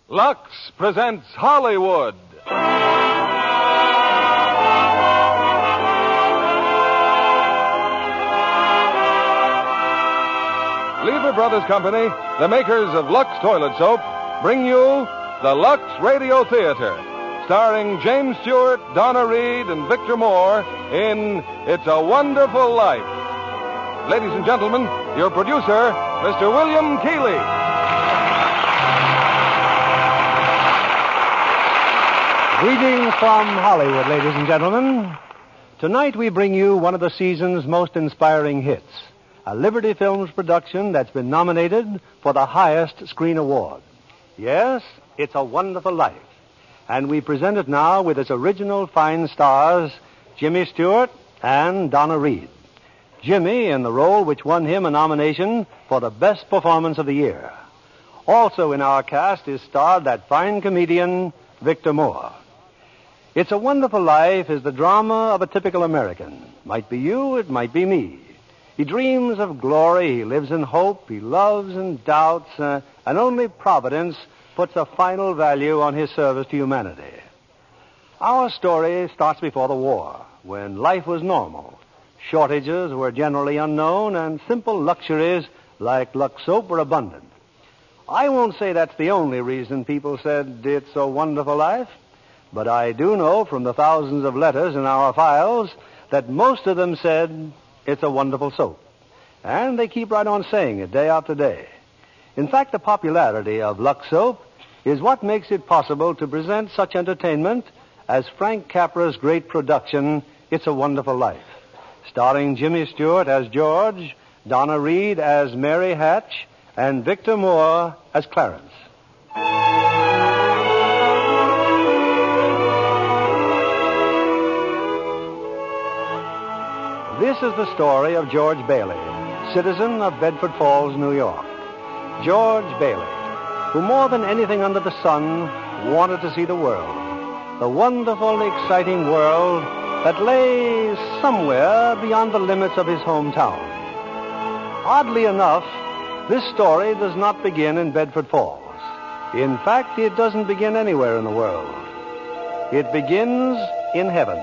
Lux presents Hollywood. Lever Brothers Company, the makers of Lux Toilet Soap, bring you the Lux Radio Theater, starring James Stewart, Donna Reed, and Victor Moore in It's a Wonderful Life. Ladies and gentlemen, your producer, Mr. William Keighley. Greetings from Hollywood, ladies and gentlemen. Tonight we bring you one of the season's most inspiring hits, a Liberty Films production that's been nominated for the highest screen award. Yes, It's a Wonderful Life. And we present it now with its original fine stars, Jimmy Stewart and Donna Reed. Jimmy in the role which won him a nomination for the best performance of the year. Also in our cast is starred that fine comedian, Victor Moore. It's a Wonderful Life is the drama of a typical American. Might be you, it might be me. He dreams of glory, he lives in hope, he loves and doubts, and only Providence puts a final value on his service to humanity. Our story starts before the war, when life was normal. Shortages were generally unknown, and simple luxuries like Lux soap were abundant. I won't say that's the only reason people said it's a wonderful life, but I do know from the thousands of letters in our files that most of them said it's a wonderful soap. And they keep right on saying it day after day. In fact, the popularity of Lux soap is what makes it possible to present such entertainment as Frank Capra's great production, It's a Wonderful Life, starring Jimmy Stewart as George, Donna Reed as Mary Hatch, and Victor Moore as Clarence. This is the story of George Bailey, citizen of Bedford Falls, New York. George Bailey, who more than anything under the sun wanted to see the world, the wonderful, exciting world that lay somewhere beyond the limits of his hometown. Oddly enough, this story does not begin in Bedford Falls. In fact, it doesn't begin anywhere in the world. It begins in heaven,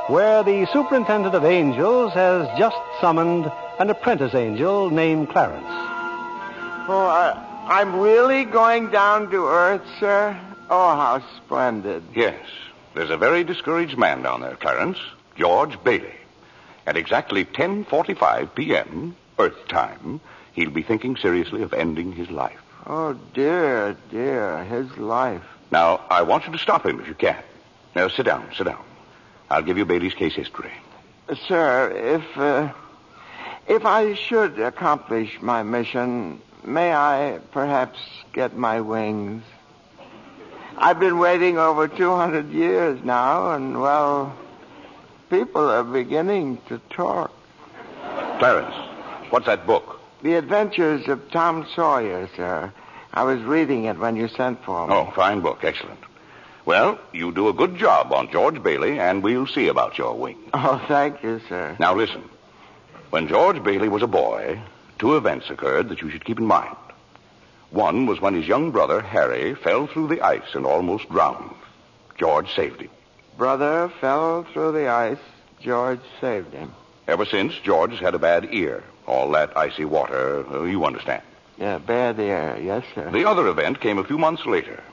where the superintendent of angels has just summoned an apprentice angel named Clarence. Oh, I'm really going down to Earth, sir? Oh, how splendid. Yes. There's a very discouraged man down there, Clarence, George Bailey. At exactly 10:45 p.m., Earth time, he'll be thinking seriously of ending his life. Oh, dear, his life. Now, I want you to stop him if you can. Now, sit down. I'll give you Bailey's case history. Sir, if I should accomplish my mission, may I perhaps get my wings? I've been waiting over 200 years now, and, well, people are beginning to talk. Clarence, what's that book? The Adventures of Tom Sawyer, sir. I was reading it when you sent for me. Oh, fine book. Excellent. Well, you do a good job on George Bailey, and we'll see about your wings. Oh, thank you, sir. Now, listen. When George Bailey was a boy, two events occurred that you should keep in mind. One was when his young brother, Harry, fell through the ice and almost drowned. George saved him. Brother fell through the ice. George saved him. Ever since, George has had a bad ear. All that icy water, you understand. Yeah, bad ear. Yes, sir. The other event came a few months later.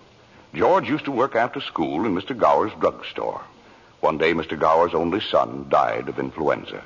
George used to work after school in Mr. Gower's drugstore. One day, Mr. Gower's only son died of influenza.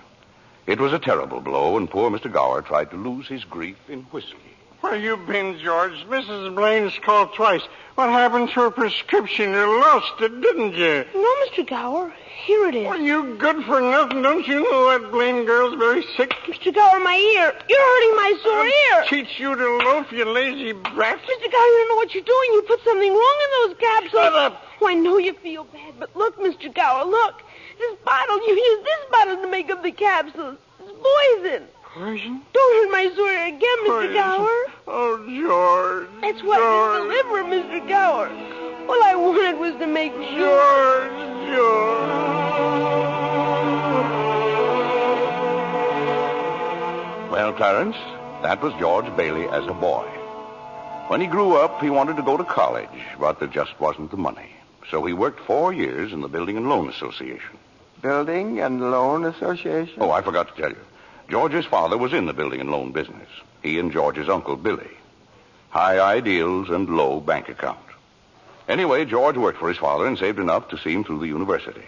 It was a terrible blow, and poor Mr. Gower tried to lose his grief in whiskey. Where you been, George? Mrs. Blaine's called twice. What happened to her prescription? You lost it, didn't you? No, Mr. Gower. Here it is. Well, you good for nothing. Don't you know that Blaine girl's very sick? Mr. Gower, my ear. You're hurting my sore ear. Teach you to loaf, you lazy brat. Mr. Gower, you don't know what you're doing. You put something wrong in those capsules. Shut up. Oh, I know you feel bad, but look, Mr. Gower, look. This bottle, you used this bottle to make up the capsules. It's poison. Poison? Don't hurt my sore ear again, Mr. Poison. Gower. Oh, George. That's what George. is the liver, Mr. Gower. All I wanted was to make sure. George. Well, Clarence, that was George Bailey as a boy. When he grew up, he wanted to go to college, but there just wasn't the money. So he worked 4 years in the Building and Loan Association. Building and Loan Association? Oh, I forgot to tell you. George's father was in the building and loan business. He and George's uncle, Billy. High ideals and low bank account. Anyway, George worked for his father and saved enough to see him through the university.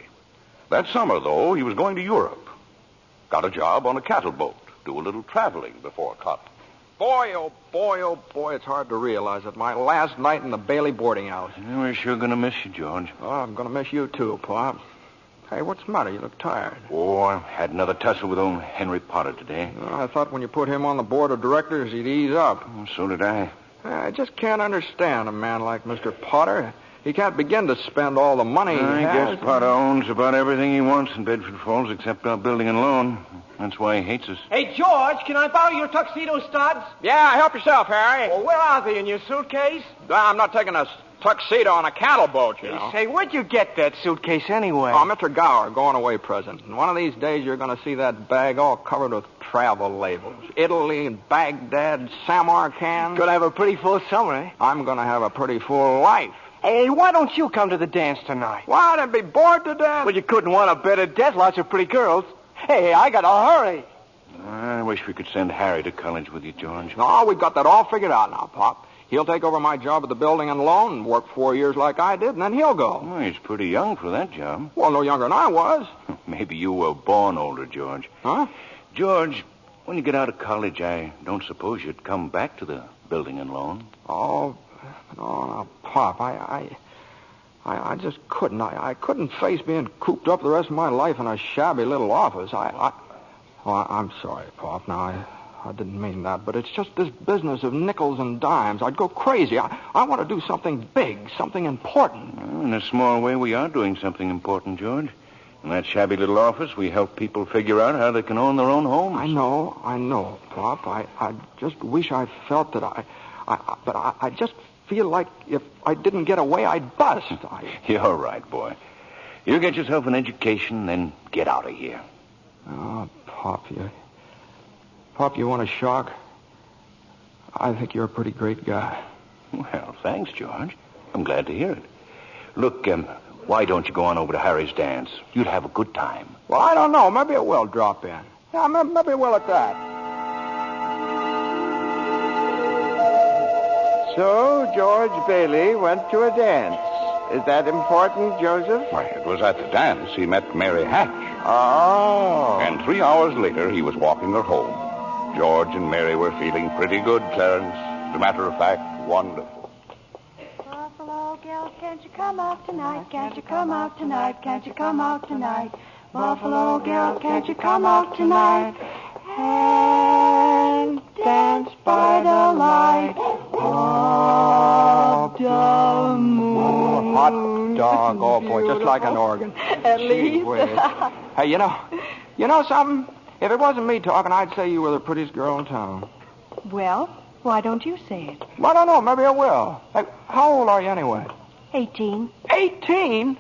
That summer, though, he was going to Europe. Got a job on a cattle boat. Do a little traveling before college. Boy, oh boy, it's hard to realize it. My last night in the Bailey boarding house. Yeah, we're sure going to miss you, George. Oh, I'm going to miss you, too, Pop. Hey, what's the matter? You look tired. Oh, I had another tussle with old Henry Potter today. I thought when you put him on the board of directors, he'd ease up. Oh, so did I. I just can't understand a man like Mr. Potter. He can't begin to spend all the money he I has. guess Potter owns about everything he wants in Bedford Falls except our building and loan. That's why he hates us. Hey, George, can I borrow your tuxedo studs? Yeah, help yourself, Harry. Well, where are they, in your suitcase? I'm not taking a tuxedo on a cattle boat, you know. Say, where'd you get that suitcase anyway? Oh, Mr. Gower, going away present. And one of these days you're going to see that bag all covered with travel labels. Italy and Baghdad, Samarkand. Gonna have a pretty full summer, eh? I'm going to have a pretty full life. Hey, why don't you come to the dance tonight? What? I'd be bored to death. Well, you couldn't want a better death. Lots of pretty girls. Hey, I got to hurry. I wish we could send Harry to college with you, George. No, we've got that all figured out now, Pop. He'll take over my job at the building and loan and work 4 years like I did, and then he'll go. Well, he's pretty young for that job. Well, no younger than I was. Maybe you were born older, George. Huh? George, when you get out of college, I don't suppose you'd come back to the building and loan. Oh, no, Pop, I just couldn't. I couldn't face being cooped up the rest of my life in a shabby little office. I'm sorry, Pop. Now, I didn't mean that, but it's just this business of nickels and dimes. I'd go crazy. I want to do something big, something important. Well, in a small way, we are doing something important, George. In that shabby little office, we help people figure out how they can own their own homes. I know, Pop. I just wish I felt that but I just feel like if I didn't get away, I'd bust. You're right, boy. You get yourself an education, then get out of here. Oh, Pop, you want a shock? I think you're a pretty great guy. Well, thanks, George. I'm glad to hear it. Look, why don't you go on over to Harry's dance? You'd have a good time. Well, I don't know. Maybe it will drop in. Yeah, maybe it will at that. So George Bailey went to a dance. Is that important, Joseph? Why, it was at the dance he met Mary Hatch. Oh. And 3 hours later, he was walking her home. George and Mary were feeling pretty good, Clarence. As a matter of fact, wonderful. Buffalo girl, can't you come out tonight? Can't you come out tonight? Can't you come out tonight? Buffalo girl, can't you come out tonight? And dance by the light of the moon. Hot dog, oh boy, just like an organ. At least. Hey, you know something? If it wasn't me talking, I'd say you were the prettiest girl in town. Well, why don't you say it? Well, I don't know. Maybe I will. Hey, how old are you anyway? 18. 18?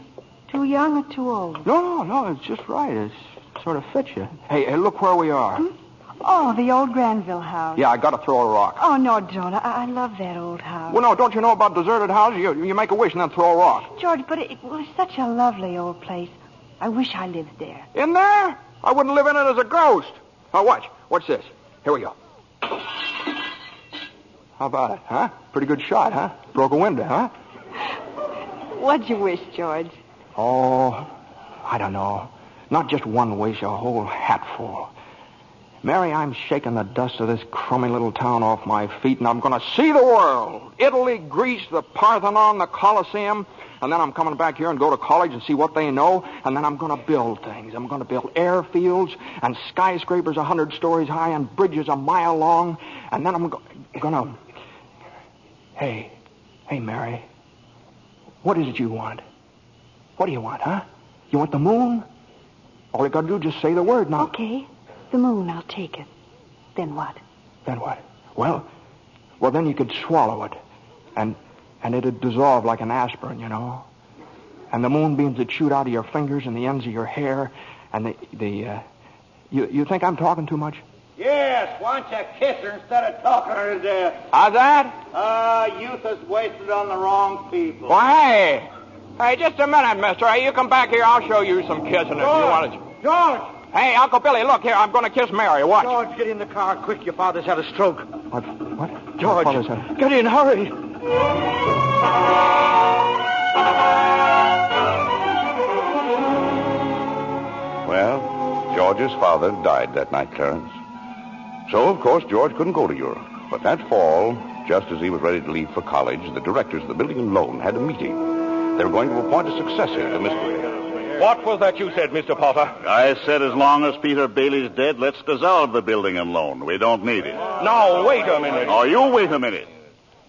Too young or too old? No, it's just right. It sort of fits you. Hey, look where we are. Oh, the old Granville house. Yeah, I got to throw a rock. Oh, no, don't. I love that old house. Well, no, don't you know about deserted houses? You make a wish and then throw a rock. George, but it was such a lovely old place. I wish I lived there. In there? I wouldn't live in it as a ghost. Oh, watch. What's this? Here we go. How about it, huh? Pretty good shot, huh? Broke a window, huh? What'd you wish, George? Oh, I don't know. Not just one wish, a whole hatful. Mary, I'm shaking the dust of this crummy little town off my feet, and I'm going to see the world. Italy, Greece, the Parthenon, the Colosseum. And then I'm coming back here and go to college and see what they know. And then I'm going to build things. I'm going to build airfields and skyscrapers 100 stories high and bridges a mile long. And then I'm going to... Hey, Mary. What is it you want? What do you want, huh? You want the moon? All you got to do is just say the word now. Okay. The moon, I'll take it. Then what? Then what? Well, then you could swallow it. And it'd dissolve like an aspirin, you know. And the moonbeams would shoot out of your fingers and the ends of your hair. And you think I'm talking too much? Yes, why don't you kiss her instead of talking her to death? How's that? Youth is wasted on the wrong people. Why, hey, just a minute, mister. Hey, you come back here. I'll show you some kissing if you want to. George! Hey, Uncle Billy, look here. I'm going to kiss Mary. Watch. George, get in the car quick. Your father's had a stroke. What? George, Father's had... get in, hurry. Well, George's father died that night, Clarence. So, of course, George couldn't go to Europe. But that fall, just as he was ready to leave for college, the directors of the building and loan had a meeting. They were going to appoint a successor to Mr. What was that you said, Mr. Potter? I said as long as Peter Bailey's dead, let's dissolve the building and loan. We don't need it. Now, wait a minute. Oh, you wait a minute.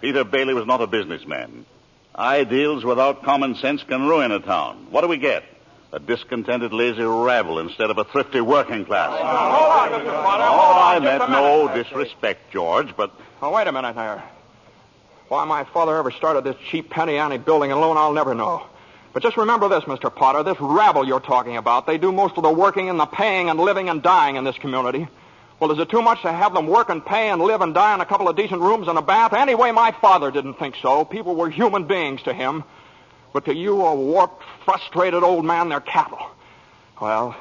Peter Bailey was not a businessman. Ideals without common sense can ruin a town. What do we get? A discontented, lazy rabble instead of a thrifty working class. Hold on, Mr. Potter. I meant no disrespect, George, but... Oh, wait a minute there. Why my father ever started this cheap penny ante building and loan, I'll never know. But just remember this, Mr. Potter, this rabble you're talking about, they do most of the working and the paying and living and dying in this community. Well, is it too much to have them work and pay and live and die in a couple of decent rooms and a bath? Anyway, my father didn't think so. People were human beings to him. But to you, a warped, frustrated old man, they're cattle. Well,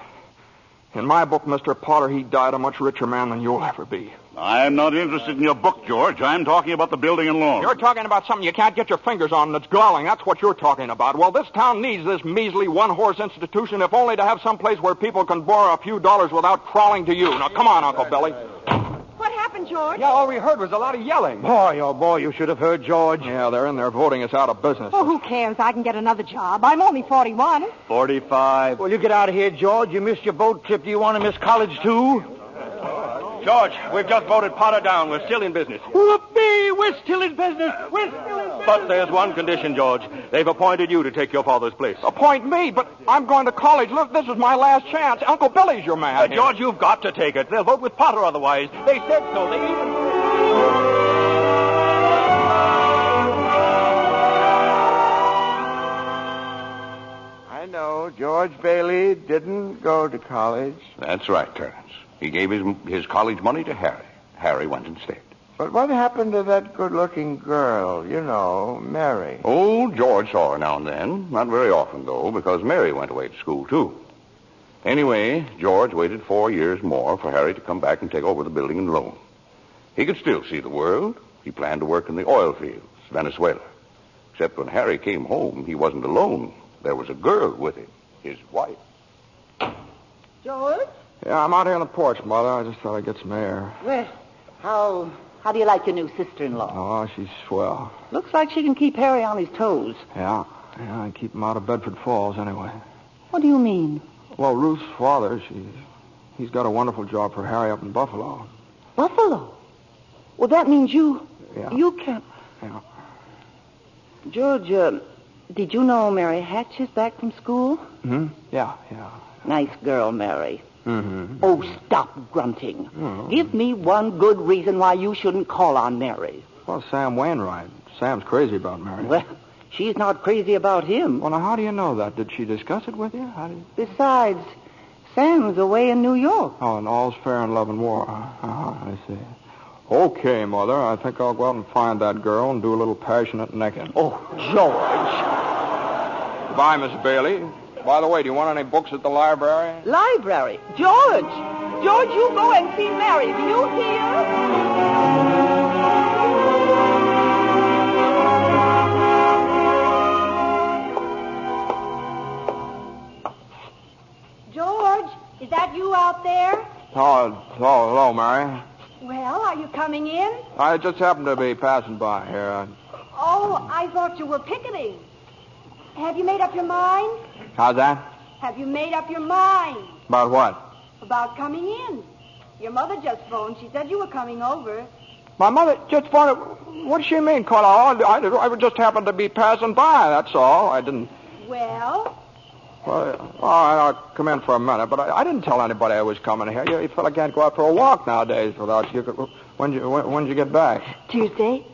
in my book, Mr. Potter, he died a much richer man than you'll ever be. I'm not interested in your book, George. I'm talking about the building and loan. You're talking about something you can't get your fingers on that's galling. That's what you're talking about. Well, this town needs this measly one-horse institution, if only to have some place where people can borrow a few dollars without crawling to you. Now, come on, Uncle Billy. What happened, George? Yeah, all we heard was a lot of yelling. Boy, you should have heard George. Yeah, they're in there voting us out of business. Oh, who cares? I can get another job. I'm only 41. 45. Well, you get out of here, George. You missed your boat trip. Do you want to miss college, too? George, we've just voted Potter down. We're still in business. Whoopee! We're still in business. But there's one condition, George. They've appointed you to take your father's place. Appoint me, but I'm going to college. Look, this is my last chance. Uncle Billy's your man. George, you've got to take it. They'll vote with Potter otherwise. They said so. They even... I know George Bailey didn't go to college. That's right, Clarence. He gave his college money to Harry. Harry went instead. But what happened to that good-looking girl, you know, Mary? Oh, George saw her now and then. Not very often, though, because Mary went away to school, too. Anyway, George waited 4 years more for Harry to come back and take over the building and loan. He could still see the world. He planned to work in the oil fields, Venezuela. Except when Harry came home, he wasn't alone. There was a girl with him, his wife. George? Yeah, I'm out here on the porch, Mother. I just thought I'd get some air. Well, how do you like your new sister-in-law? Oh, she's swell. Looks like she can keep Harry on his toes. Yeah, I keep him out of Bedford Falls anyway. What do you mean? Well, Ruth's father, he's got a wonderful job for Harry up in Buffalo. Buffalo? Well, that means you can't... Yeah. George, did you know Mary Hatch is back from school? Hmm? Yeah. Nice girl, Mary. Mm-hmm. Oh, stop grunting. Oh. Give me one good reason why you shouldn't call on Mary. Well, Sam Wainwright. Sam's crazy about Mary. Well, she's not crazy about him. Well, now, how do you know that? Did she discuss it with you? Besides, Sam's away in New York. Oh, and all's fair in love and war. I see. Okay, Mother, I think I'll go out and find that girl and do a little passionate necking. Oh, George. Goodbye, Miss Bailey. By the way, do you want any books at the library? Library? George! George, you go and see Mary. Do you hear? George, is that you out there? Oh, hello, Mary. Well, are you coming in? I just happened to be passing by here. Oh, I thought you were picketing. Have you made up your mind? How's that? Have you made up your mind? About what? About coming in. Your mother just phoned. She said you were coming over. My mother just phoned. What does she mean, Carla? I just happened to be passing by, that's all. I didn't... Well? Well, I'll come in for a minute, but I didn't tell anybody I was coming here. You fella can't go out for a walk nowadays without you. When'd you get back? Tuesday.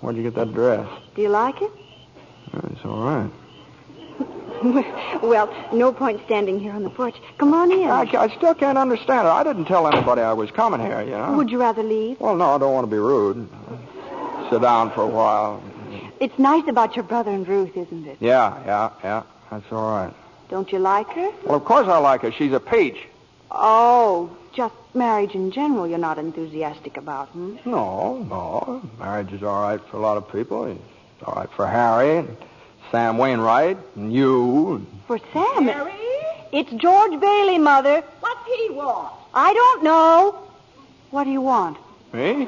Where'd you get that dress? Do you like it? It's all right. Well, no point standing here on the porch. Come on in. I still can't understand it. I didn't tell anybody I was coming here, you know. Would you rather leave? Well, no, I don't want to be rude. sit down for a while. It's nice about your brother and Ruth, isn't it? Yeah. That's all right. Don't you like her? Well, of course I like her. She's a peach. Oh, just marriage in general you're not enthusiastic about, hmm? No. Marriage is all right for a lot of people. It's all right for Harry, and Sam Wainwright, and you. For Sam? Harry? It's George Bailey, Mother. What's he want? I don't know. What do you want? Me?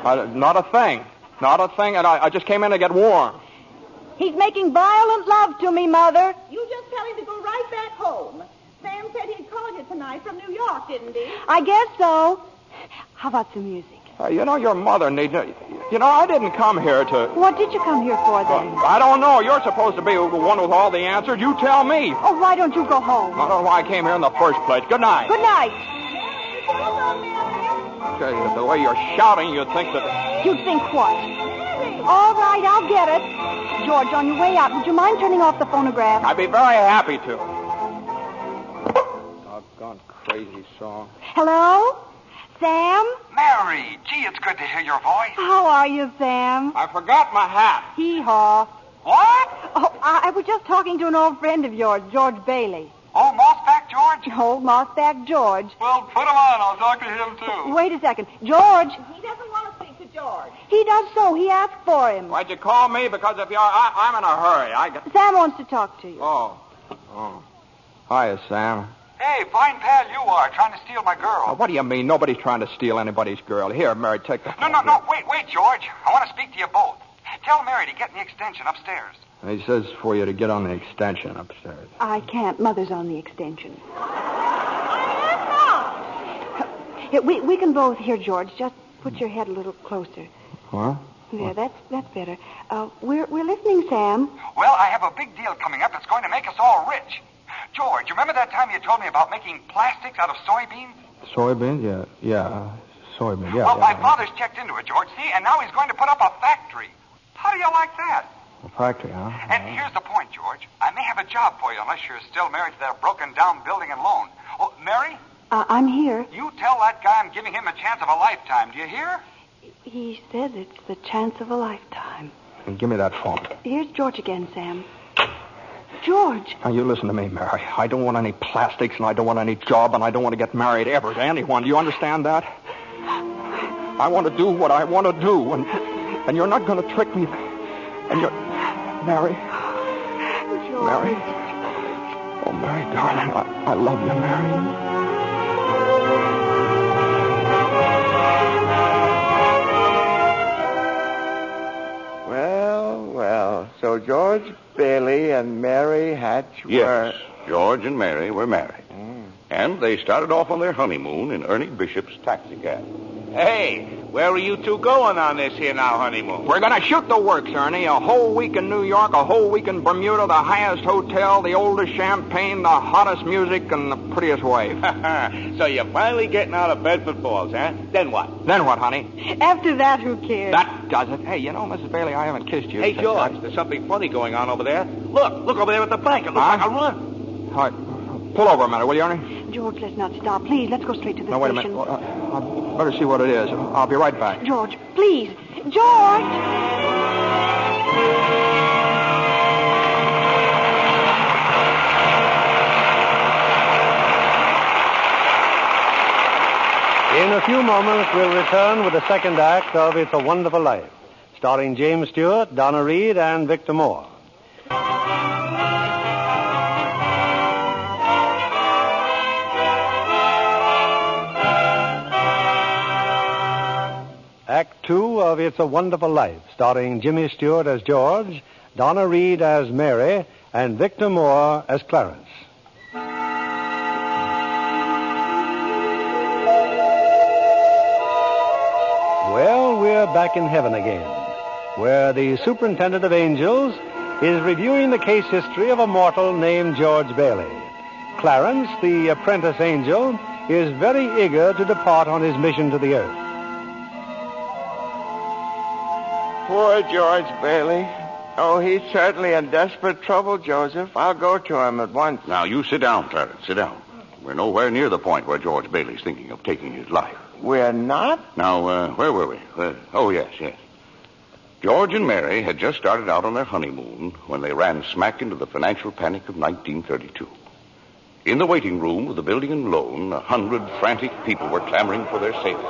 Not a thing. Not a thing, and I just came in to get warm. He's making violent love to me, Mother. You just tell him to go right back home. Sam said he'd call you tonight from New York, didn't he? I guess so. How about some music? Your mother needs... I didn't come here to... What did you come here for, then? I don't know. You're supposed to be the one with all the answers. You tell me. Oh, why don't you go home? I don't know why I came here in the first place. Good night. Good night. The way you're shouting, you'd think that... You'd think what? All right, I'll get it. George, on your way out, would you mind turning off the phonograph? I'd be very happy to. Doggone crazy song. Hello? Sam? Mary, gee, it's good to hear your voice. How are you, Sam? I forgot my hat. Hee-haw. What? Oh, I was just talking to an old friend of yours, George Bailey. Oh, Mossback George? Old Mossback George. Well, put him on. I'll talk to him, too. Wait a second. George. He doesn't want to speak to George. He does so. He asked for him. Why'd you call me? Because if I'm in a hurry. Sam wants to talk to you. Oh. Hiya, Sam. Hey, fine pal you are, trying to steal my girl. What do you mean? Nobody's trying to steal anybody's girl. Here, Mary, take the phone. No, wait, George. I want to speak to you both. Tell Mary to get in the extension upstairs. He says for you to get on the extension upstairs. I can't. Mother's on the extension. I We can both hear, George. Just put your head a little closer. What? There, that's better. We're listening, Sam. Well, I have a big deal coming up that's going to make us all rich. George, you remember that time you told me about making plastics out of soybeans? Soybeans? Yeah. Soybeans, yeah. Well, my father's checked into it, George, see? And now he's going to put up a factory. How do you like that? A factory, huh? And here's the point, George. I may have a job for you unless you're still married to that broken-down building and loan. Oh, Mary? I'm here. You tell that guy I'm giving him a chance of a lifetime. Do you hear? He says it's the chance of a lifetime. And give me that phone. Here's George again, Sam. George. Now, you listen to me, Mary. I don't want any plastics, and I don't want any job, and I don't want to get married ever to anyone. Do you understand that? I want to do what I want to do, and you're not going to trick me. And you're... Mary. George. Mary. Oh, Mary, darling, I love you, Mary. Well. So George Bailey and Mary Hatch were... Yes, George and Mary were married. And they started off on their honeymoon in Ernie Bishop's taxicab. Hey, where are you two going on this here now honeymoon? We're going to shoot the works, Ernie. A whole week in New York, a whole week in Bermuda, the highest hotel, the oldest champagne, the hottest music, and the prettiest wife. So you're finally getting out of Bedford Falls, huh? Then what? Then what, honey? After that, who cares? That does it. Hey, Mrs. Bailey, I haven't kissed you. Hey, George, there's something funny going on over there. Look over there at the bank. It looks like a run. All right. Pull over a minute, will you, Ernie? George, let's not stop. Please, let's go straight to the No, wait a station. minute. I better see what it is. I'll be right back. George, please. George! In a few moments, we'll return with the second act of It's a Wonderful Life, starring James Stewart, Donna Reed, and Victor Moore. Act 2 of It's a Wonderful Life, starring Jimmy Stewart as George, Donna Reed as Mary, and Victor Moore as Clarence. Well, we're back in heaven again, where the superintendent of angels is reviewing the case history of a mortal named George Bailey. Clarence, the apprentice angel, is very eager to depart on his mission to the earth. Poor George Bailey. Oh, he's certainly in desperate trouble, Joseph. I'll go to him at once. Now, you sit down, Clarence. Sit down. We're nowhere near the point where George Bailey's thinking of taking his life. We're not? Now, where were we? Oh, yes. George and Mary had just started out on their honeymoon when they ran smack into the financial panic of 1932. In the waiting room of the building and loan, 100 frantic people were clamoring for their safety.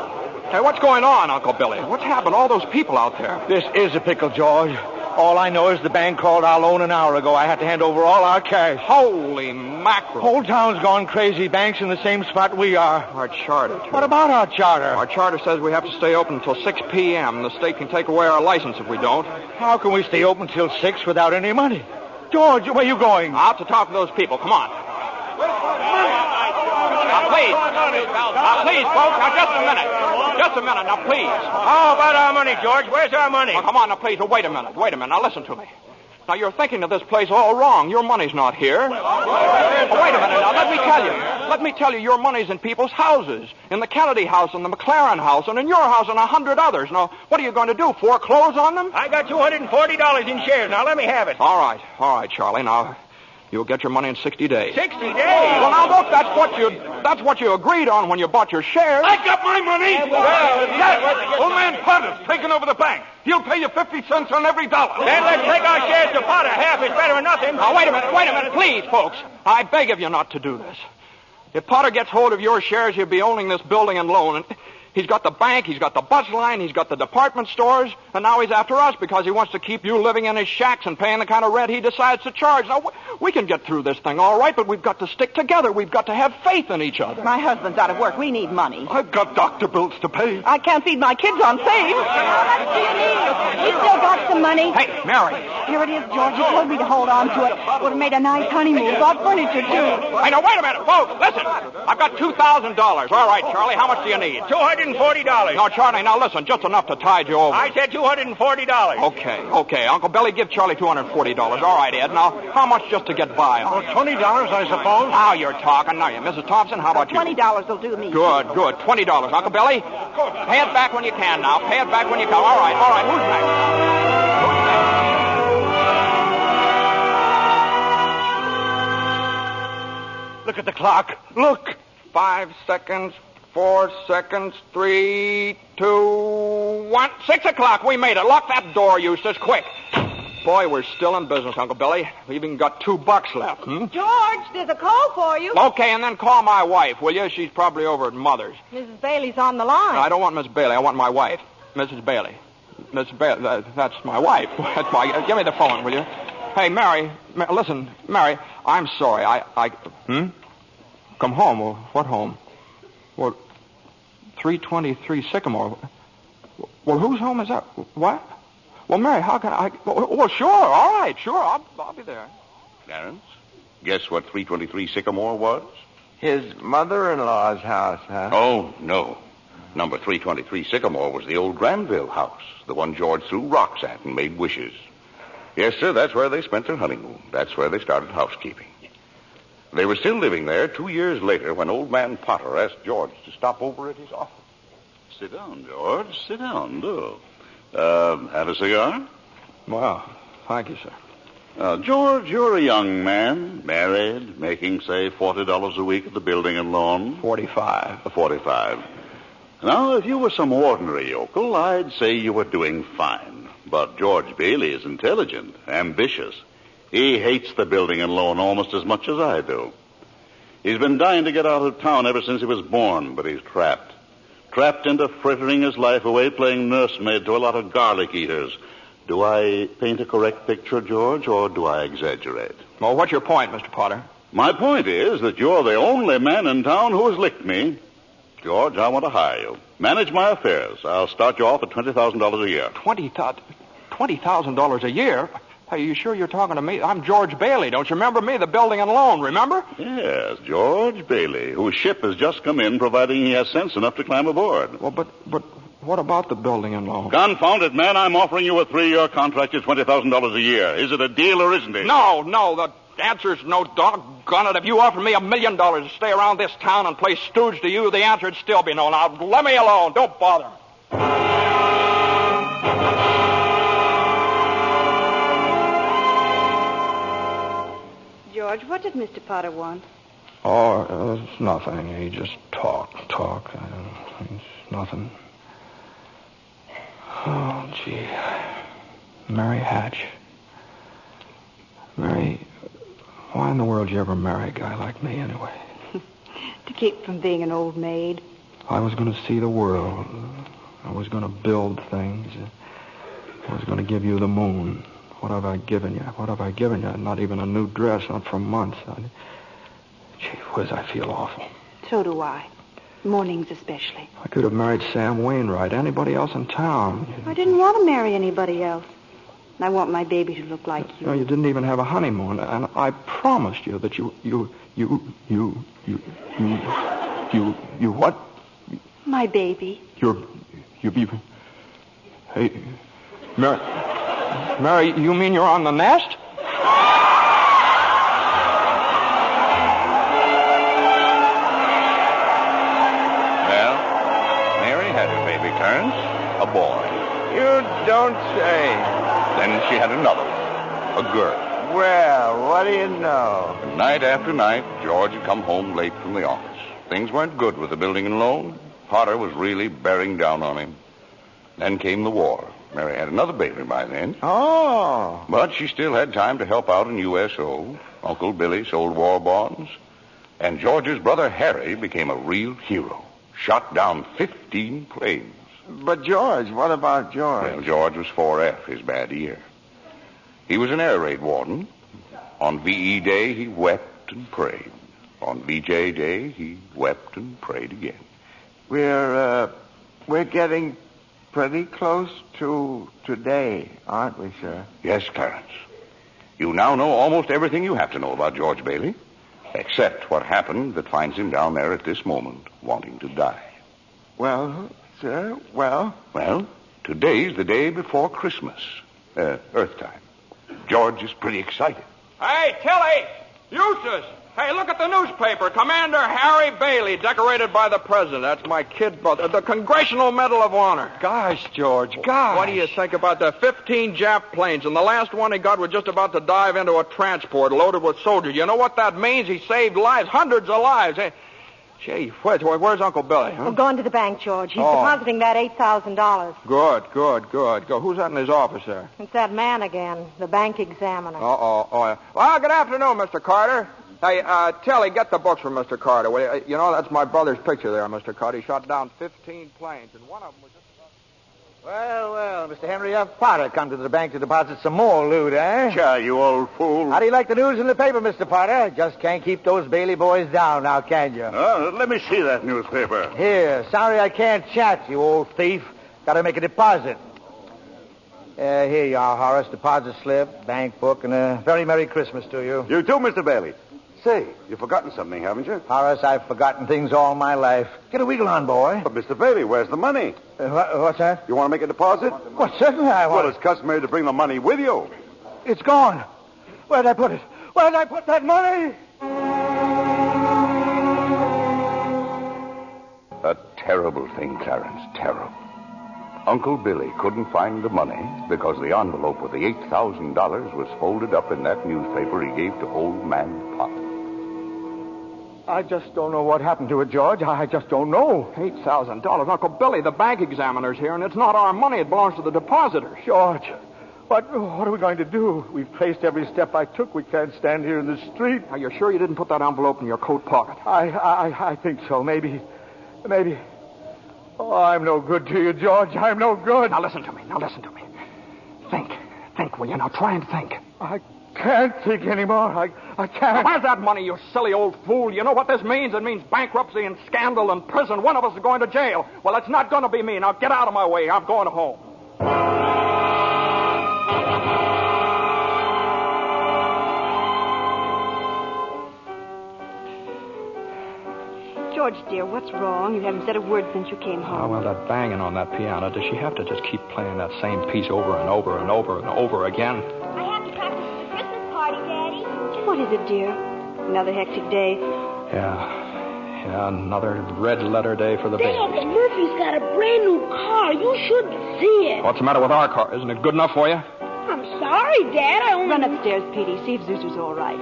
Hey, what's going on, Uncle Billy? What's happened to all those people out there? This is a pickle, George. All I know is the bank called our loan an hour ago. I had to hand over all our cash. Holy mackerel. Whole town's gone crazy. Bank's in the same spot we are. Our charter, too. What about our charter? Our charter says we have to stay open until 6 p.m. The state can take away our license if we don't. How can we stay open till 6 without any money? George, where are you going? Out to talk to those people. Come on. Now, please. Now, please, folks. Now, just a minute. Just a minute. Now, please. How about our money, George? Where's our money? Now, come on. Now, please. Wait a minute. Now, listen to me. Now, you're thinking of this place all wrong. Your money's not here. Wait a minute. Now, let me tell you, your money's in people's houses. In the Kennedy house, in the McLaren house, and in your house, and 100 others. Now, what are you going to do? Foreclose on them? I got $240 in shares. Now, let me have it. All right, Charlie. Now, you'll get your money in 60 days. 60 days? Well, now, look, that's what you agreed on when you bought your shares. I got my money! Yes! Old man Potter's taking over the bank. He'll pay you 50 cents on every dollar. Then let's take our shares to Potter. Half is better than nothing. Now, wait a minute, please, folks. I beg of you not to do this. If Potter gets hold of your shares, he'll be owning this building and loan. And he's got the bank, he's got the bus line, he's got the department stores, and now he's after us because he wants to keep you living in his shacks and paying the kind of rent he decides to charge. Now, we can get through this thing all right, but we've got to stick together. We've got to have faith in each other. My husband's out of work. We need money. I've got doctor bills to pay. I can't feed my kids on save. How much do you need? You still got some money? Hey, Mary. Here it is, George. You told me to hold on to it. Would have made a nice honeymoon. Bought furniture, too. Hey, now, wait a minute, folks. Listen. I've got $2,000. All right, Charlie, how much do you need? $240. No, Charlie, now listen, just enough to tide you over. I said $240. Okay. Uncle Billy, give Charlie $240. All right, Ed. Now, how much just to get by on? $20, I suppose. Now you're talking. Now, Mrs. Thompson, how about you? $20 will do me. Good. $20. Uncle Billy, pay it back when you can now. Pay it back when you can. All right. Who's next? Look at the clock. Look. 5 seconds. 4 seconds, 3, 2, 1. 6 o'clock, we made it. Lock that door, Eustace, quick. Boy, we're still in business, Uncle Billy. We've even got $2 left. George, there's a call for you. Okay, and then call my wife, will you? She's probably over at Mother's. Mrs. Bailey's on the line. No, I don't want Miss Bailey. I want my wife, Mrs. Bailey. Mrs. Bailey, that's my wife. Give me the phone, will you? Hey, Mary, listen, Mary, I'm sorry. Come home? Well, what home? Well, 323 Sycamore. Well, whose home is that? What? Well, Mary, how can I... Well, sure, all right, sure, I'll be there. Clarence, guess what 323 Sycamore was? His mother-in-law's house, huh? Oh, no. Number 323 Sycamore was the old Granville house, the one George threw rocks at and made wishes. Yes, sir, that's where they spent their honeymoon. That's where they started housekeeping. They were still living there 2 years later when old man Potter asked George to stop over at his office. Sit down, George. Sit down, do. Have a cigar? Well, thank you, sir. George, you're a young man, married, making, say, $40 a week at the building and loan. 45. 45. Now, if you were some ordinary yokel, I'd say you were doing fine. But George Bailey is intelligent, ambitious. He hates the building and loan almost as much as I do. He's been dying to get out of town ever since he was born, but he's trapped. Trapped into frittering his life away playing nursemaid to a lot of garlic eaters. Do I paint a correct picture, George, or do I exaggerate? Well, what's your point, Mr. Potter? My point is that you're the only man in town who has licked me. George, I want to hire you. Manage my affairs. I'll start you off at $20,000 a year. $20,000 a year? Are you sure you're talking to me? I'm George Bailey. Don't you remember me? The building and loan, remember? Yes, George Bailey, whose ship has just come in, providing he has sense enough to climb aboard. Well, but what about the building and loan? Confound it, man. I'm offering you a 3-year contract at $20,000 a year. Is it a deal or isn't it? No. The answer's no, doggone it. If you offered me $1 million to stay around this town and play stooge to you, the answer'd still be no. Now, let me alone. Don't bother. George, what did Mr. Potter want? Oh, it's nothing. He just talk. It's nothing. Oh, gee. Mary Hatch. Mary, why in the world did you ever marry a guy like me anyway? To keep from being an old maid. I was going to see the world. I was going to build things. I was going to give you the moon. What have I given you? What have I given you? Not even a new dress, not for months. Gee whiz, I feel awful. So do I. Mornings especially. I could have married Sam Wainwright, anybody else in town. I didn't want to marry anybody else. I want my baby to look like you. No, you didn't even have a honeymoon, and I promised you that you what? My baby. Hey, Mary, you mean you're on the nest? Well, Mary had a baby, Clarence, a boy. You don't say. Then she had another one, a girl. Well, what do you know? Night after night, George had come home late from the office. Things weren't good with the building and loan. Potter was really bearing down on him. Then came the war. Mary had another baby by then. Oh. But she still had time to help out in USO. Uncle Billy sold war bonds. And George's brother Harry became a real hero. Shot down 15 planes. But George, what about George? Well, George was 4F his bad year. He was an air raid warden. On VE Day, he wept and prayed. On VJ Day, he wept and prayed again. We're getting pretty close to today, aren't we, sir? Yes, Clarence. You now know almost everything you have to know about George Bailey, except what happened that finds him down there at this moment, wanting to die. Well, sir, well? Well, today's the day before Christmas, Earth time. George is pretty excited. Hey, Tilly! Eustace! Hey, look at the newspaper. Commander Harry Bailey, decorated by the president. That's my kid brother. The Congressional Medal of Honor. Gosh, George, gosh. What do you think about the 15 Jap planes? And the last one he got was just about to dive into a transport loaded with soldiers. You know what that means? He saved lives, hundreds of lives. Hey, gee, where's Uncle Billy? Huh? We're going to the bank, George. He's depositing that $8,000. Good. Who's that in his office there? It's that man again, the bank examiner. Yeah. Well, good afternoon, Mr. Carter. Hey, Tilly, get the books from Mr. Carter. Will you? You know, that's my brother's picture there, Mr. Carter. He shot down 15 planes, and one of them was just about... Well, Mr. Henry F. Potter come to the bank to deposit some more loot, eh? Sure, you old fool. How do you like the news in the paper, Mr. Potter? Just can't keep those Bailey boys down now, can you? Let me see that newspaper. Here, sorry I can't chat, you old thief. Got to make a deposit. Here you are, Horace. Deposit slip, bank book, and a very Merry Christmas to you. You too, Mr. Bailey. Say, you've forgotten something, haven't you? Horace, I've forgotten things all my life. Get a wiggle on, boy. But, Mr. Bailey, where's the money? What's that? You want to make a deposit? Well, certainly I want. Well, it's customary to bring the money with you. It's gone. Where'd I put it? Where'd I put that money? A terrible thing, Clarence, terrible. Uncle Billy couldn't find the money because the envelope with the $8,000 was folded up in that newspaper he gave to old man Potter. I just don't know what happened to it, George. I just don't know. $8,000. Uncle Billy, the bank examiner's here, and it's not our money. It belongs to the depositor. George, what are we going to do? We've traced every step I took. We can't stand here in the street. Are you sure you didn't put that envelope in your coat pocket? I think so. Maybe. Oh, I'm no good to you, George. I'm no good. Now listen to me. Think, will you? Now try and think. I can't think anymore. I can't. Where's that money, you silly old fool? You know what this means? It means bankruptcy and scandal and prison. One of us is going to jail. Well, it's not going to be me. Now get out of my way. I'm going home. George, dear, what's wrong? You haven't said a word since you came home. Oh, well, that banging on that piano. Does she have to just keep playing that same piece over and over and over and over again? I have to practice for the Christmas party, Daddy. What is it, dear? Another hectic day. Yeah, another red letter day for the baby. Dad, Murphy's got a brand new car. You should see it. What's the matter with our car? Isn't it good enough for you? I'm sorry, Dad. I only... Run upstairs, Petey. See if Zuzu's all right.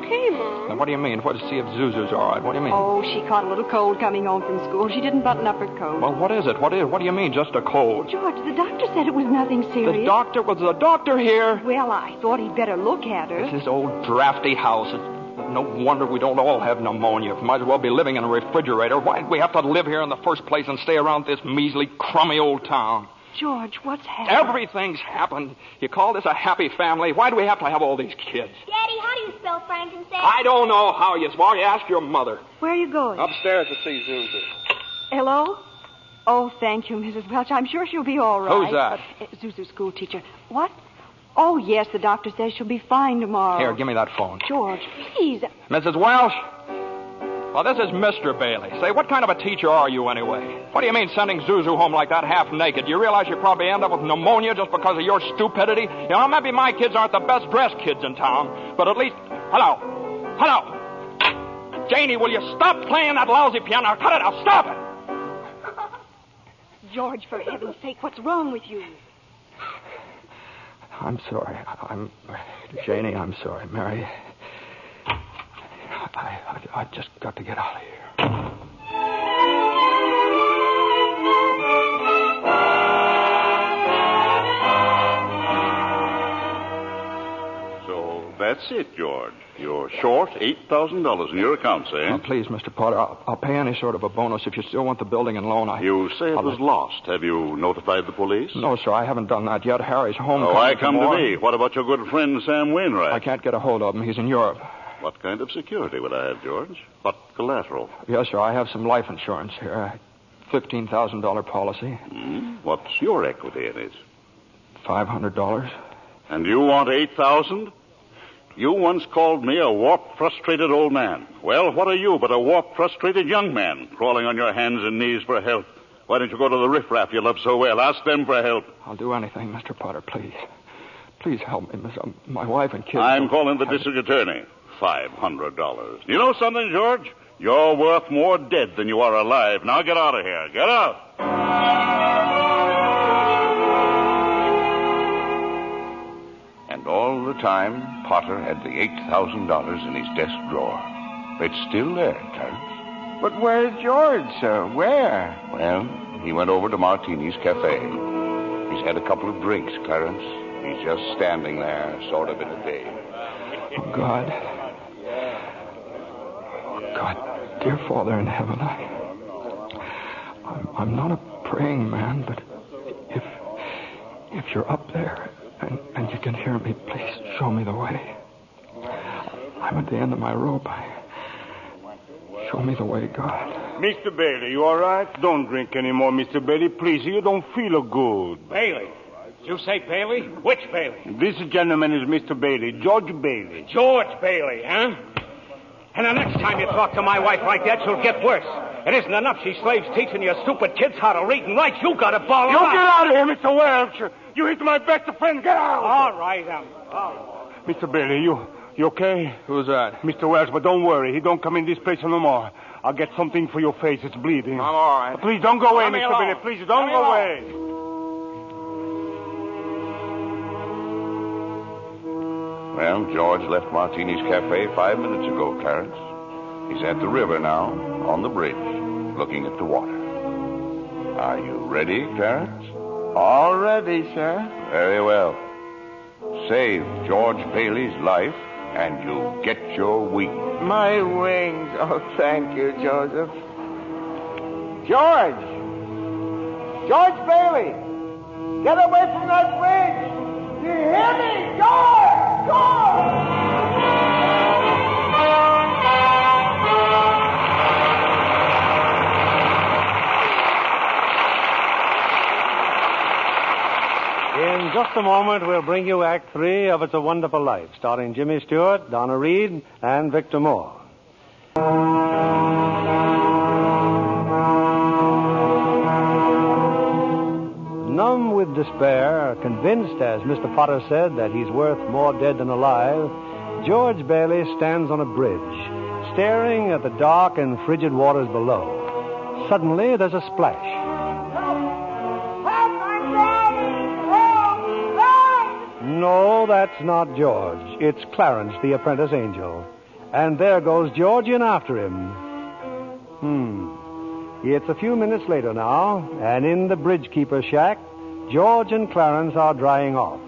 okay, Mom. Now, what do you mean? What to see if Zuzu's all right? What do you mean? Oh, she caught a little cold coming home from school. She didn't button up her coat. Well, what is it? What do you mean, just a cold? George, the doctor said it was nothing serious. Was the doctor here? Well, I thought he'd better look at her. This old drafty house. It's no wonder we don't all have pneumonia. Might as well be living in a refrigerator. Why'd we have to live here in the first place and stay around this measly, crummy old town? George, what's happened? Everything's happened. You call this a happy family? Why do we have to have all these kids? Daddy, how do you spell frankincense? I don't know how you spell. You ask your mother. Where are you going? Upstairs to see Zuzu. Hello? Oh, thank you, Mrs. Welch. I'm sure she'll be all right. Who's that? Zuzu's school teacher. What? Oh, yes, the doctor says she'll be fine tomorrow. Here, give me that phone. George, please. Mrs. Welch? Well, this is Mr. Bailey. Say, what kind of a teacher are you anyway? What do you mean sending Zuzu home like that half naked? You realize you probably end up with pneumonia just because of your stupidity? You know, maybe my kids aren't the best dressed kids in town, but at least... Hello? Janie, will you stop playing that lousy piano? Cut it out. Stop it. George, for heaven's sake, what's wrong with you? I'm sorry. Janie, I'm sorry. Mary, I just got to get out of here. So that's it, George. You're short $8,000 in your accounts, eh? Oh, please, Mr. Potter, I'll pay any sort of a bonus if you still want the building and loan. You say it was lost. Have you notified the police? No, sir, I haven't done that yet. Harry's home. Oh, I come to me. What about your good friend, Sam Wainwright? I can't get a hold of him. He's in Europe. What kind of security would I have, George? What collateral? Yes, sir, I have some life insurance here. $15,000 policy. What's your equity in it? $500. And you want $8,000? You once called me a warped, frustrated old man. Well, what are you but a warped, frustrated young man crawling on your hands and knees for help? Why don't you go to the riffraff you love so well? Ask them for help. I'll do anything, Mr. Potter, please. Please help me, Miss. My wife and kids... I'm calling the district attorney. $500. You know something, George? You're worth more dead than you are alive. Now get out of here. Get out. And all the time, Potter had the $8,000 in his desk drawer. It's still there, Clarence. But where's George, sir? Where? Well, he went over to Martini's Cafe. He's had a couple of drinks, Clarence. He's just standing there, sort of in a daze. Oh, God. Dear Father in heaven, I'm not a praying man, but if you're up there and you can hear me, please show me the way. I'm at the end of my rope. Show me the way, God. Mr. Bailey, you all right? Don't drink anymore, Mr. Bailey. Please, you don't feel good. Bailey? Did you say Bailey? Which Bailey? This gentleman is Mr. Bailey, George Bailey. George Bailey, huh? And the next time you talk to my wife like that, she'll get worse. It isn't enough she slaves teaching your stupid kids how to read and write. You got to ball You get out of here, Mr. Welch. You hit my best friend. Get out. All right, Mr. Bailey, you okay? Who's that? Mr. Welch, but don't worry. He don't come in this place no more. I'll get something for your face. It's bleeding. I'm all right. Please don't go away, Let me Mr. alone. Bailey. Please don't go away. Well, George left Martini's Cafe 5 minutes ago, Clarence. He's at the river now, on the bridge, looking at the water. Are you ready, Clarence? All ready, sir. Very well. Save George Bailey's life, and you'll get your wings. My wings. Oh, thank you, Joseph. George! George Bailey! Get away from that bridge! You hear me? George! In just a moment, we'll bring you Act 3 of It's a Wonderful Life, starring Jimmy Stewart, Donna Reed, and Victor Moore. Numb with despair, convinced, as Mr. Potter said, that he's worth more dead than alive, George Bailey stands on a bridge, staring at the dark and frigid waters below. Suddenly, there's a splash. No, that's not George. It's Clarence, the apprentice angel. And there goes George in after him. It's a few minutes later now, and in the bridge-keeper's shack, George and Clarence are drying off.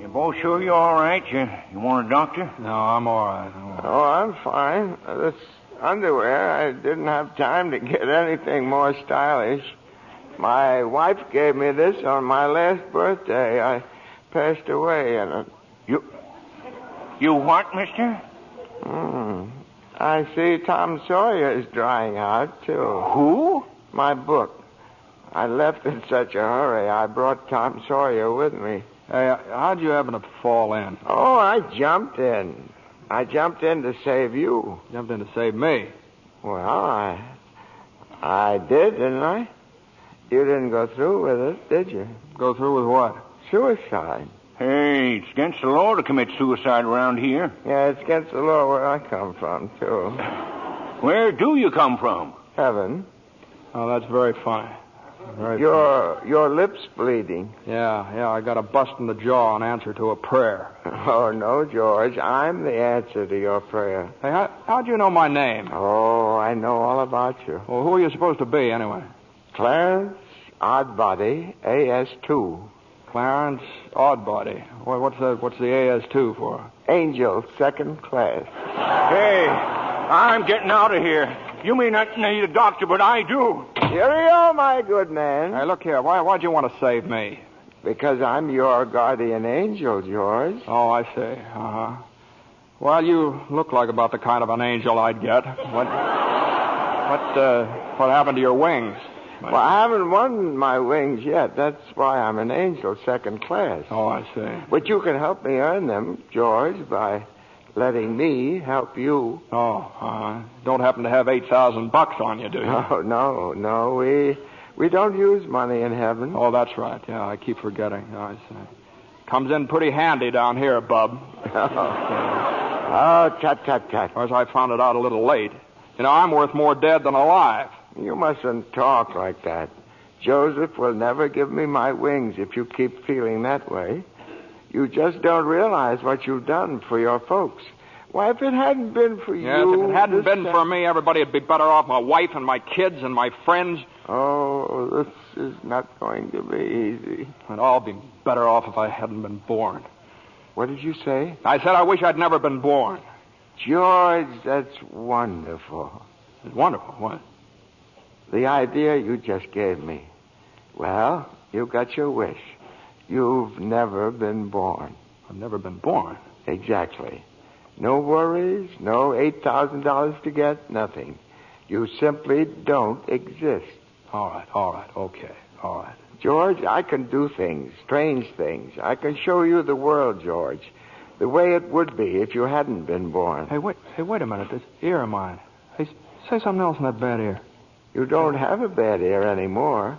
You both sure you're all right? You want a doctor? No, I'm all right. Oh, I'm fine. This underwear, I didn't have time to get anything more stylish. My wife gave me this on my last birthday. I passed away in it. You what, mister? I see Tom Sawyer is drying out, too. Who? My book. I left in such a hurry, I brought Tom Sawyer with me. Hey, how'd you happen to fall in? Oh, I jumped in. I jumped in to save you. Jumped in to save me? Well, I did, didn't I? You didn't go through with it, did you? Go through with what? Suicide. Hey, it's against the law to commit suicide around here. Yeah, it's against the law where I come from, too. Where do you come from? Heaven. Oh, that's very funny. Your lips bleeding. Yeah, I got a bust in the jaw in answer to a prayer. Oh, no, George. I'm the answer to your prayer. Hey, how'd you know my name? Oh, I know all about you. Well, who are you supposed to be, anyway? Clarence Odbody, AS2. Clarence Odbody. What's the AS2 for? Angel, second class. Hey, I'm getting out of here. You may not need a doctor, but I do. Cheerio, my good man. Hey, look here. Why'd you want to save me? Because I'm your guardian angel, George. Oh, I see. Uh-huh. Well, you look like about the kind of an angel I'd get. What happened to your wings? Well, I haven't won my wings yet. That's why I'm an angel, second class. Oh, I see. But you can help me earn them, George, by letting me help you. Oh, don't happen to have $8,000 on you, do you? Oh, no. We don't use money in heaven. Oh, that's right. Yeah, I keep forgetting. Oh, I see. Comes in pretty handy down here, bub. Oh, tut. Of course, I found it out a little late. You know, I'm worth more dead than alive. You mustn't talk like that. Joseph will never give me my wings if you keep feeling that way. You just don't realize what you've done for your folks. Why, if it hadn't been for you... Yes, if it hadn't been for me, everybody would be better off. My wife and my kids and my friends. Oh, this is not going to be easy. And I'll be better off if I hadn't been born. What did you say? I said I wish I'd never been born. George, that's wonderful. It's wonderful. What? The idea you just gave me. Well, you got your wish. You've never been born. I've never been born? Exactly. No worries, no $8,000 to get, nothing. You simply don't exist. All right, okay, all right. George, I can do things, strange things. I can show you the world, George, the way it would be if you hadn't been born. Hey, wait a minute. This ear of mine. Hey, say something else in that bad ear. You don't have a bad ear anymore.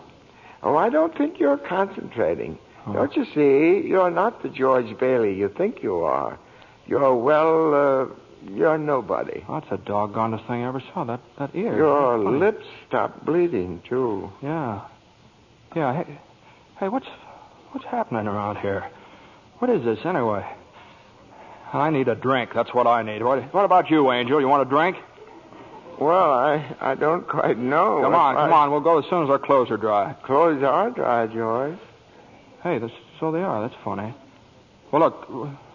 Oh, I don't think you're concentrating. Oh. Don't you see? You're not the George Bailey you think you are. You're nobody. Oh, that's the doggonest thing I ever saw, that ear. Your lips stopped bleeding, too. Yeah. Hey, what's happening around here? What is this, anyway? I need a drink. That's what I need. What about you, Angel? You want a drink? Well, I don't quite know. Come on. We'll go as soon as our clothes are dry. Clothes are dry, George. Hey, so they are. That's funny. Well, look,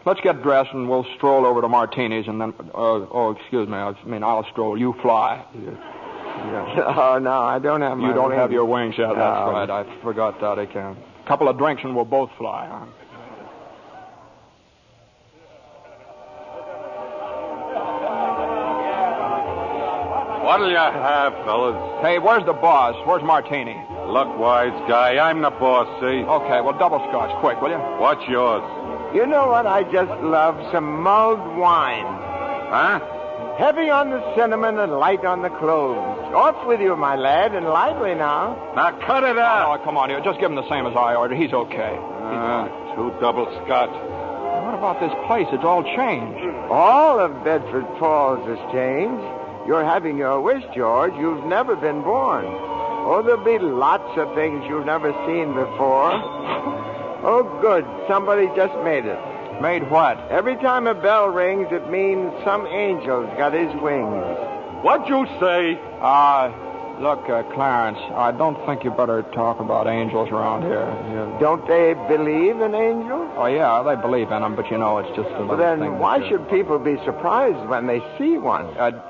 let's get dressed and we'll stroll over to Martini's and then... excuse me. I'll stroll. You fly. Yeah. Oh, no, I don't have my You don't wings. have your wings yet. No. That's right. I forgot that again. A couple of drinks and we'll both fly, huh? What'll you have, fellas? Hey, where's the boss? Where's Martini? Look, wise guy, I'm the boss, see? Okay, well, double scotch, quick, will you? What's yours? You know what I just love? Some mulled wine. Huh? Heavy on the cinnamon and light on the cloves. Off with you, my lad, and lively now. Now cut it out. Oh, come on here. Just give him the same as I ordered. He's okay. 2 double scotch. What about this place? It's all changed. All of Bedford Falls has changed. You're having your wish, George. You've never been born. Oh, there'll be lots of things you've never seen before. Oh, good. Somebody just made it. Made what? Every time a bell rings, it means some angel's got his wings. What'd you say? Look, Clarence, I don't think you better talk about angels around here. Don't they believe in angels? Oh, yeah, they believe in them, but it's just a little Well, then thing. why should people be surprised when they see one?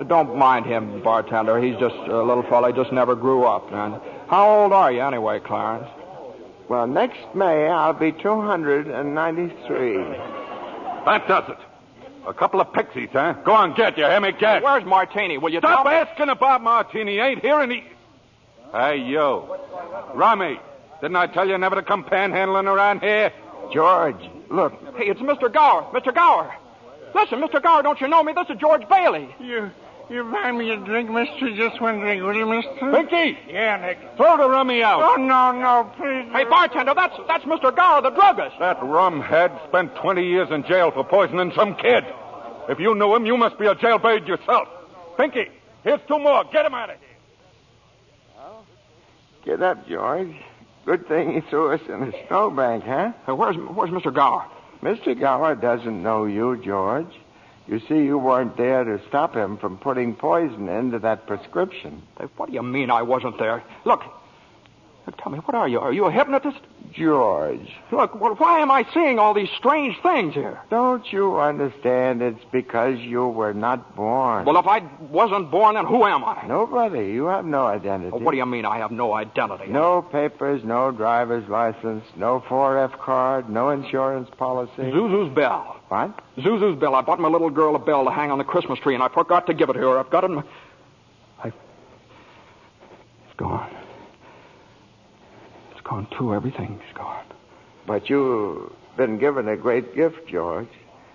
Don't mind him, bartender. He's just a little fella. He just never grew up. And how old are you anyway, Clarence? Well, next May, I'll be 293. That does it. A couple of pixies, huh? Go on, get you. Hear me, get. Where's Martini? Will you Stop tell me? asking about Martini. Ain't here any... Hey, you. Rummy, didn't I tell you never to come panhandling around here? George, look. Hey, it's Mr. Gower. Mr. Gower. Listen, Mr. Gower, don't you know me? This is George Bailey. You buy me a drink, mister? Just one drink, will you, mister? Pinky! Yeah, Nick. Throw the rummy out. Oh, no, please. Hey, bartender, that's Mr. Gower, the druggist. That rumhead spent 20 years in jail for poisoning some kid. If you knew him, you must be a jailbird yourself. Pinky, here's 2 more. Get him out of here. Well, get up, George. Good thing he threw us in a snowbank, huh? Where's Mr. Gower? Mr. Gower doesn't know you, George. You see, you weren't there to stop him from putting poison into that prescription. Hey, what do you mean I wasn't there? Look, tell me, what are you? Are you a hypnotist? George. Look, well, why am I seeing all these strange things here? Don't you understand? It's because you were not born. Well, if I wasn't born, then who am I? Nobody. You have no identity. What do you mean I have no identity? No papers, no driver's license, no 4F card, no insurance policy. Zuzu's bell. What? Zuzu's bell. I bought my little girl a bell to hang on the Christmas tree, and I forgot to give it to her. I've got it in my... It's gone. It's gone, too. Everything's gone. But you've been given a great gift, George.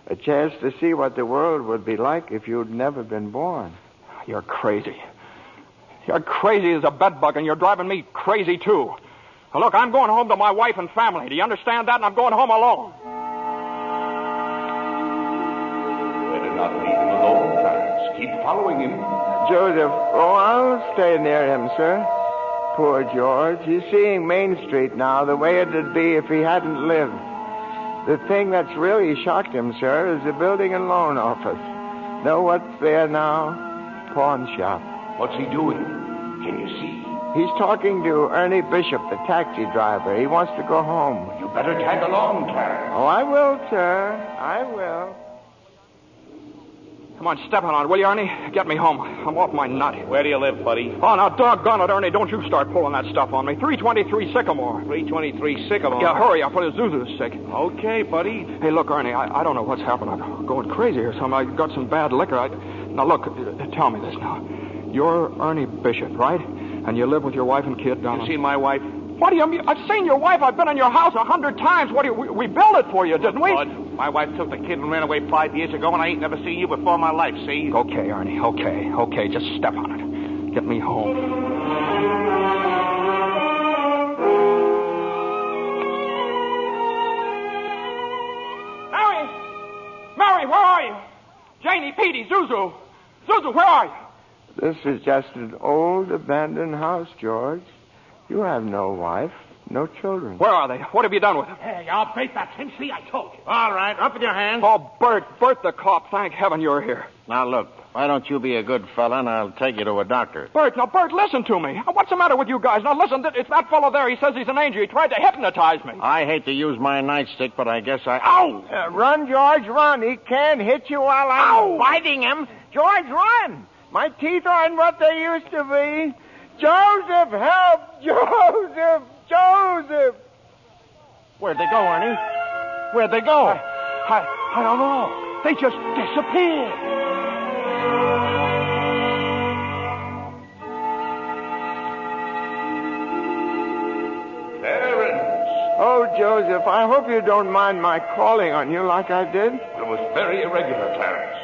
A chance to see what the world would be like if you'd never been born. You're crazy. You're crazy as a bedbug, and you're driving me crazy, too. Now, look, I'm going home to my wife and family. Do you understand that? And I'm going home alone. Better not leave him alone, Clarence. Keep following him. Joseph, I'll stay near him, sir. Poor George. He's seeing Main Street now the way it'd be if he hadn't lived. The thing that's really shocked him, sir, is the building and loan office. Know what's there now? Pawn shop. What's he doing? Can you see? He's talking to Ernie Bishop, the taxi driver. He wants to go home. You better tag along, Clarence. Oh, I will, sir. I will. Come on, step on it, will you, Ernie? Get me home. I'm off my nut. Where do you live, buddy? Oh, now, doggone it, Ernie. Don't you start pulling that stuff on me. 323 Sycamore. 323 Sycamore. Yeah, hurry. I'll put his Zuzu's sick. Okay, buddy. Hey, look, Ernie, I don't know what's happened. I'm going crazy or something. I got some bad liquor. Now, look, tell me this now. You're Ernie Bishop, right? And you live with your wife and kid down You seen my wife? What do you mean? I've seen your wife. I've been in your house 100 times. What do you... We built it for you, didn't we? My wife took the kid and ran away 5 years ago, and I ain't never seen you before in my life, see? Okay, Ernie, okay. Just step on it. Get me home. Mary, where are you? Janie, Petey, Zuzu. Zuzu, where are you? This is just an old abandoned house, George. You have no wife, no children. Where are they? What have you done with them? Hey, I'll bait that thing. See, I told you. All right, up with your hands. Oh, Bert the cop. Thank heaven you're here. Now, look, why don't you be a good fella and I'll take you to a doctor. Bert, listen to me. What's the matter with you guys? Now, listen, it's that fellow there. He says he's an angel. He tried to hypnotize me. I hate to use my nightstick, but I guess Ow! Run, George, run. He can't hit you while I'm biting him. George, run. My teeth aren't what they used to be. Joseph, help! Joseph! Where'd they go, Ernie? Where'd they go? I don't know. They just disappeared. Clarence! Oh, Joseph, I hope you don't mind my calling on you like I did. It was very irregular, Clarence.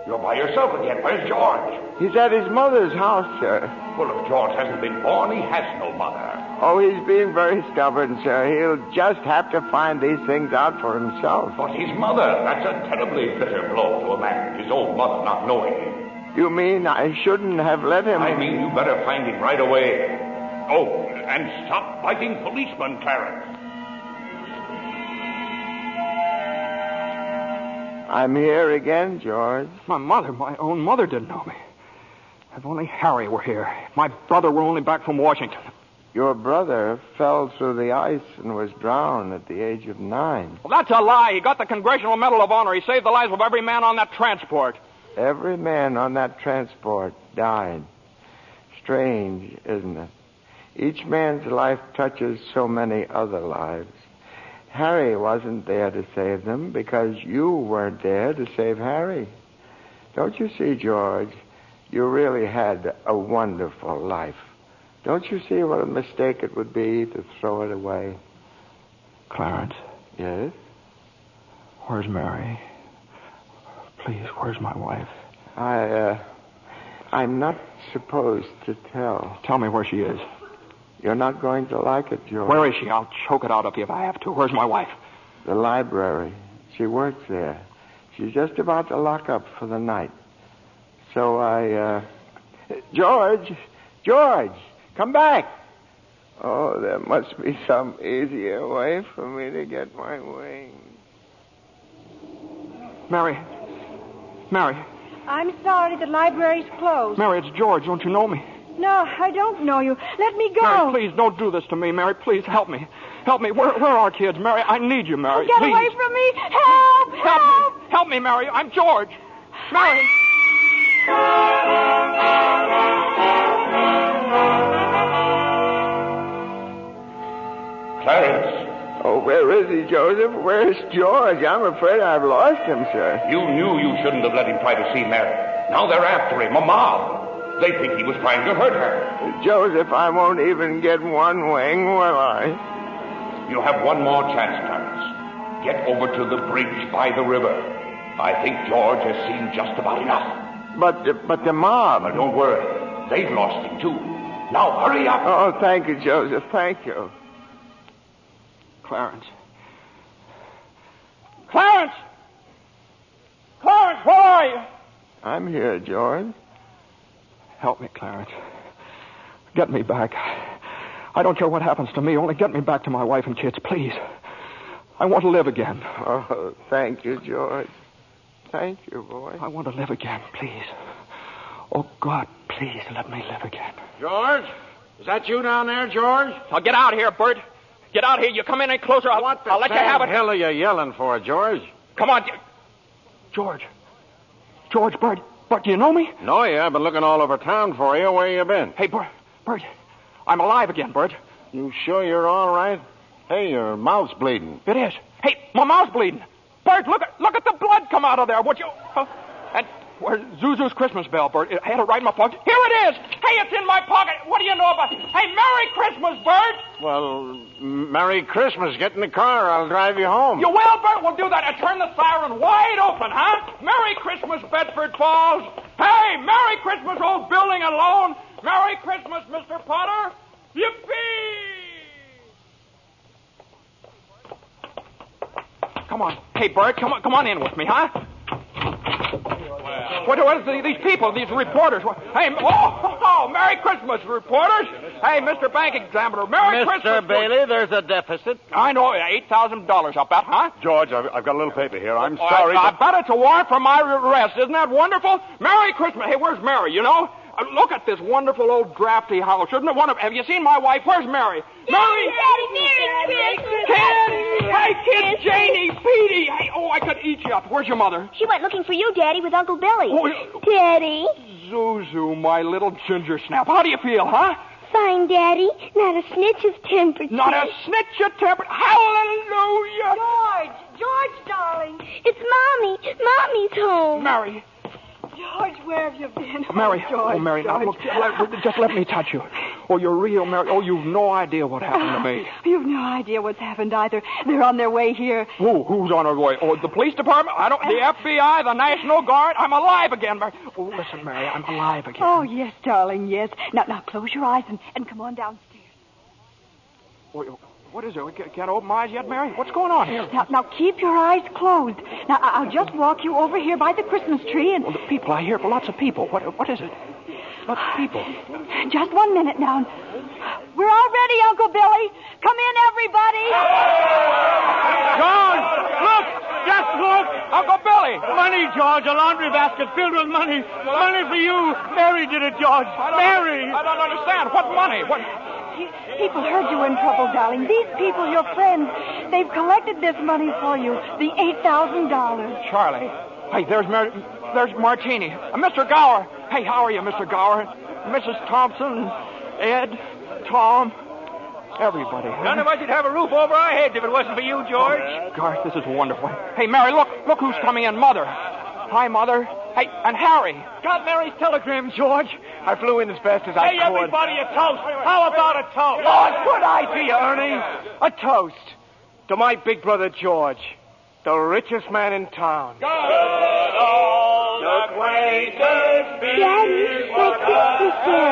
You're by yourself again. Where's George? He's at his mother's house, sir. Well, if George hasn't been born, he has no mother. Oh, he's being very stubborn, sir. He'll just have to find these things out for himself. But his mother, that's a terribly bitter blow to a man, his own mother not knowing him. You mean I shouldn't have let him... I mean you better find him right away. Oh, and stop fighting policemen, Clarence. I'm here again, George. My mother, my own mother, didn't know me. If only Harry were here. My brother were only back from Washington. Your brother fell through the ice and was drowned at the age of 9. Well, that's a lie. He got the Congressional Medal of Honor. He saved the lives of every man on that transport. Every man on that transport died. Strange, isn't it? Each man's life touches so many other lives. Harry wasn't there to save them because you weren't there to save Harry. Don't you see, George? You really had a wonderful life. Don't you see what a mistake it would be to throw it away? Clarence. Yes? Where's Mary? Please, where's my wife? I'm not supposed to tell. Tell me where she is. You're not going to like it, George. Where is she? I'll choke it out of you if I have to. Where's my wife? The library. She works there. She's just about to lock up for the night. So George, come back. Oh, there must be some easier way for me to get my wings. Mary. I'm sorry, the library's closed. Mary, it's George. Don't you know me? No, I don't know you. Let me go. Mary, please, don't do this to me. Mary, please, help me. Help me. Where are our kids? Mary, I need you, Mary. Get please. away from me. Help! Me. Help me, Mary. I'm George. Mary. Clarence. Oh, where is he, Joseph? Where's George? I'm afraid I've lost him, sir. You knew you shouldn't have let him try to see Mary. Now they're after him, a mob. They think he was trying to hurt her. Joseph, I won't even get one wing, will I? You have one more chance, Clarence. Get over to the bridge by the river. I think George has seen just about enough. But the mob... But don't worry. They've lost him, too. Now, hurry up. Oh, thank you, Joseph. Thank you. Clarence, where are you? I'm here, George. Help me, Clarence. Get me back. I don't care what happens to me. Only get me back to my wife and kids, please. I want to live again. Oh, thank you, George. Thank you, boy. I want to live again, please. Oh, God, please let me live again. George? Is that you down there, George? Now, get out here, Bert. Get out here. You come in any closer, I'll let you have it. What the hell are you yelling for, George? Come on. George, Bert, do you know me? No, I've been looking all over town for you. Where you been? Hey, Bert, I'm alive again, Bert. You sure you're all right? Hey, your mouth's bleeding. It is. Hey, my mouth's bleeding. Bert, look at the blood come out of there, would you? And where's Zuzu's Christmas bell, Bert? I had it right in my pocket. Here it is. Hey, it's in my pocket. What do you know about it? Hey, Merry Christmas, Bert. Well, Merry Christmas. Get in the car. I'll drive you home. You will, Bert? We'll do that. And turn the siren wide open, huh? Merry Christmas, Bedford Falls. Hey, Merry Christmas, old building and loan. Merry Christmas, Mr. Potter. Yippee! Come on. Hey, Bert, come on in with me, huh? What are these people, these reporters? Hey, Merry Christmas, reporters. Hey, Mr. Bank Examiner, Merry Christmas. Mr. Bailey, there's a deficit. I know, $8,000, I'll bet, huh? George, I've got a little paper here. I'm sorry. I bet it's a warrant for my arrest. Isn't that wonderful? Merry Christmas. Hey, where's Mary, you know? Look at this wonderful old drafty house. Shouldn't it have you seen my wife? Where's Mary? Mary! Merry Christmas! Kids! Hey, kids! Janie! Petey! Hey, I could eat you up. Where's your mother? She went looking for you, Daddy, with Uncle Billy. Oh, Daddy? Zuzu, my little ginger snap. How do you feel, huh? Fine, Daddy. Not a snitch of temper. Not a snitch of temper. Hallelujah! George, darling. It's Mommy. Mommy's home. Mary. George, where have you been? Mary. George, Mary, now, look, just let me touch you. Oh, you're real, Mary. Oh, you've no idea what happened to me. You've no idea what's happened either. They're on their way here. Who's on their way? Oh, the police department? The FBI, the National Guard? I'm alive again, Mary. Oh, listen, Mary, I'm alive again. Oh, yes, darling, yes. Now close your eyes and come on downstairs. What is it? Can't open my eyes yet, Mary? What's going on here? Now keep your eyes closed. Now, I'll just walk you over here by the Christmas tree and... Well, the people, I hear lots of people. What is it? Lots of people. Just 1 minute now. We're all ready, Uncle Billy. Come in, everybody. George, look! Just look. Uncle Billy. Money, George. A laundry basket filled with money. Money for you. Mary did it, George. Mary. I don't understand. What money? What? People heard you were in trouble, darling. These people, your friends, they've collected this money for you. The $8,000. Charlie. Hey, there's Martini. Mr. Gower. Hey, how are you, Mr. Gower? Mrs. Thompson, Ed, Tom, everybody. None of us would have a roof over our heads if it wasn't for you, George. Gosh, this is wonderful. Hey, Mary, look who's coming in. Mother. Hi, Mother. Hey, and Harry. Got Mary's telegram, George. I flew in as fast as I could. Hey, everybody, a toast. How about a toast? Oh, good idea, Ernie. A toast to my big brother, George, the richest man in town. Daddy, my Christmas bell.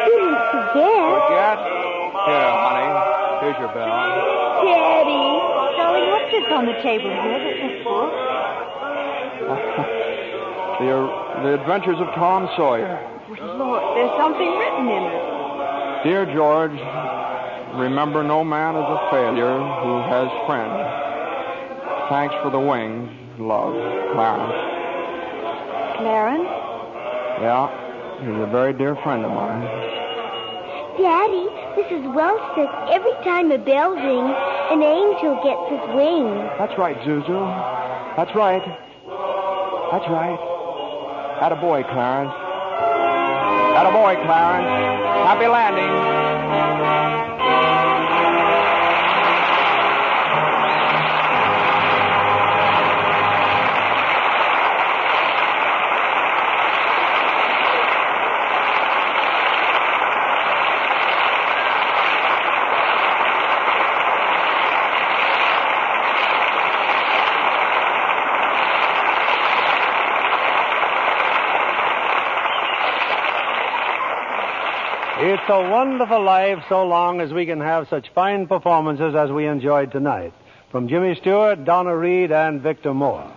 You didn't forget. Forget? Here, honey. Here's your bell. Daddy. Darling, what's this on the table here? This book? The Adventures of Tom Sawyer. Lord, there's something written in it. Dear George, remember no man is a failure who has friends. Thanks for the wings. Love, Clarence. Clarence? Yeah, he's a very dear friend of mine. Daddy, Mrs. Welch says every time a bell rings, an angel gets his wings. That's right, Zuzu. That's right. That's right. Attaboy, Clarence. Attaboy, Clarence. Happy landing. It's a wonderful life so long as we can have such fine performances as we enjoyed tonight. From Jimmy Stewart, Donna Reed, and Victor Moore.